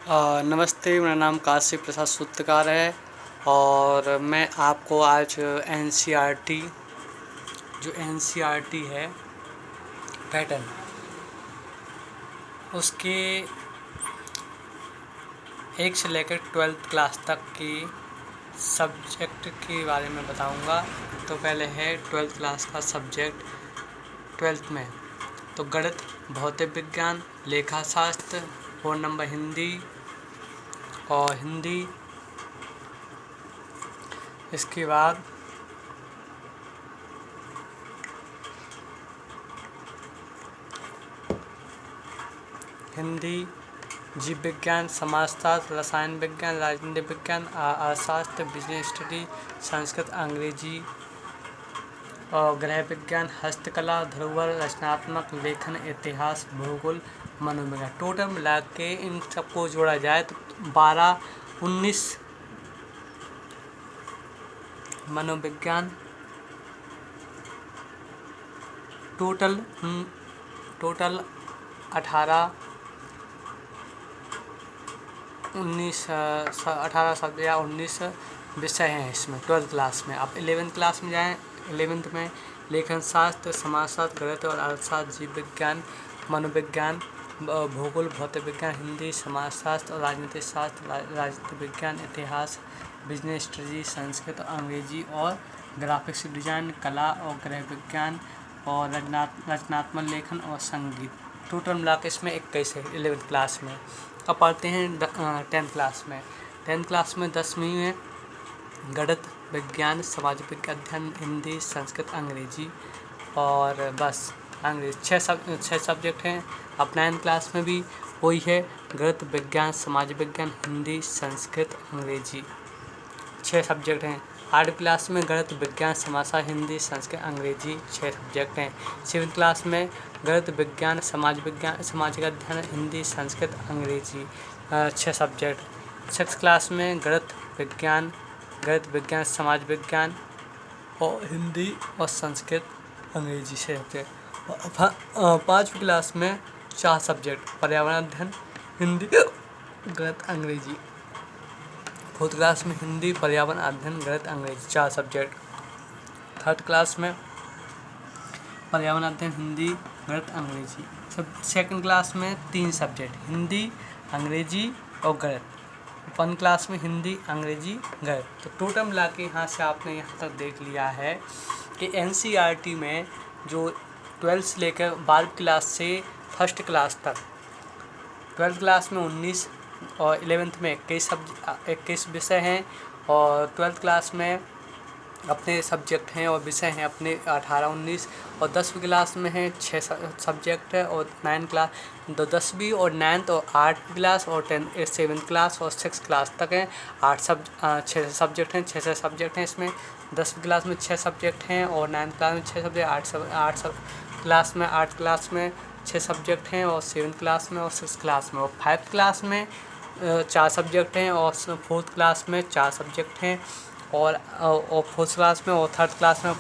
नमस्ते, मेरा नाम काशी प्रसाद सूत्रकार है और मैं आपको आज एनसीईआरटी है पैटर्न, उसके 1 से लेकर 12th क्लास तक की सब्जेक्ट के बारे में बताऊंगा। तो पहले है 12th क्लास का सब्जेक्ट 12th में, तो गणित, भौतिक विज्ञान, लेखा शास्त्र, 4 नंबर हिंदी और हिंदी। इसके बाद हिंदी, जीव विज्ञान, समाजशास्त्र, रसायन विज्ञान, राजनीति विज्ञान, अर्थशास्त्र, बिजनेस स्टडी, संस्कृत, अंग्रेजी और गृह विज्ञान, हस्तकला, धरोहर, रचनात्मक लेखन, इतिहास, भूगोल, मनोविज्ञान। टोटल मिला के इन सबको जोड़ा जाए तो 12-19 मनोविज्ञान, टोटल 18 शब्द या 19 विषय हैं इसमें 12th क्लास में। आप 11th क्लास में जाएं, 11th में लेखन शास्त्र, समाजशास्त्र, गणित और अर्थशास्त्र, जीव विज्ञान, मनोविज्ञान, भूगोल, भौतिक विज्ञान, हिंदी, समाजशास्त्र और राजनीतिक शास्त्र, राजनीति विज्ञान, इतिहास, बिजनेस स्टडी, संस्कृत, अंग्रेजी और ग्राफिक्स डिजाइन, कला और गृह विज्ञान और रचनात्मक लेखन और संगीत। टोटल मिला के इसमें 21 है 11th क्लास में। अब पढ़ते हैं 10th क्लास में। 10th क्लास में 10वीं में गणित, विज्ञान, सामाजिक विज्ञान, अध्ययन, हिंदी, संस्कृत, अंग्रेजी और बस अंग्रेजी 6 सब्जेक्ट हैं। अब 9th क्लास में भी वही है, गणित, विज्ञान, सामाजिक विज्ञान, हिंदी, संस्कृत, अंग्रेजी 6 सब्जेक्ट हैं। 8वीं क्लास में गणित, विज्ञान, समाजशास्त्र, हिंदी, संस्कृत, अंग्रेजी 6 सब्जेक्ट हैं। 7वीं क्लास में गणित, विज्ञान, सामाजिक अध्ययन, हिंदी, संस्कृत, अंग्रेजी 6 सब्जेक्ट। 6th क्लास में गणित, विज्ञान, समाज विज्ञान और हिंदी और संस्कृत, अंग्रेजी 6 सब्जेक्ट। 5वीं क्लास में 4 सब्जेक्ट, पर्यावरण अध्ययन, हिंदी, गणित, अंग्रेजी। 4th क्लास में हिंदी, पर्यावरण अध्ययन, गणित, अंग्रेजी 4 सब्जेक्ट। 3rd क्लास में पर्यावरण अध्ययन, हिंदी, गणित, अंग्रेजी। 2nd क्लास में 3 सब्जेक्ट, हिंदी, अंग्रेजी और गणित। 1 क्लास में हिंदी, अंग्रेजी, गणित। तो टोटल मिला के यहाँ से आपने यहाँ तक देख लिया है कि एनसीईआरटी में जो 12th से लेकर 12वीं क्लास से 1st क्लास तक, 12th क्लास में 19 और 11th में 21 विषय हैं और 12th क्लास में अपने सब्जेक्ट हैं और विषय हैं अपने 18-19 और 10वीं क्लास में हैं 6 सब्जेक्ट है और 9th क्लास 10वीं और 9th और 8वीं क्लास और 7th क्लास और 6th क्लास तक हैं 6 सब्जेक्ट हैं 6 सब्जेक्ट हैं इसमें। 10वीं क्लास में 6 सब्जेक्ट हैं और 9th क्लास में 6 सब्जेक्ट, 8 क्लास में 6 सब्जेक्ट हैं और 7th क्लास में और 6th क्लास में और 5th क्लास में 4 सब्जेक्ट हैं और 4th क्लास में 4 सब्जेक्ट हैं और 4th क्लास में और 3rd क्लास में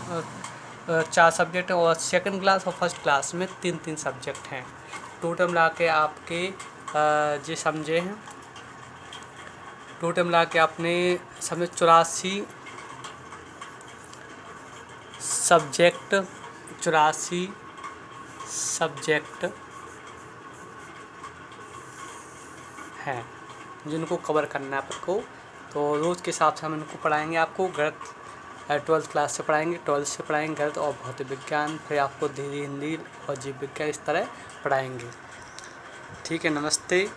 4 सब्जेक्ट हैं और 2nd क्लास और 1st क्लास में 3 सब्जेक्ट हैं। टोटल मिला के आपके जो समझे हैं, टोटल मिला के आपने समझे 84 सब्जेक्ट हैं जिनको कवर करना है आपको। तो रोज़ के हिसाब से हम इनको पढ़ाएंगे। आपको गणित 12th क्लास से पढ़ाएंगे, 12th से पढ़ाएंगे गणित और भौतिक विज्ञान, फिर आपको धीरे हिंदी और जीव विज्ञान इस तरह पढ़ाएंगे। ठीक है, नमस्ते।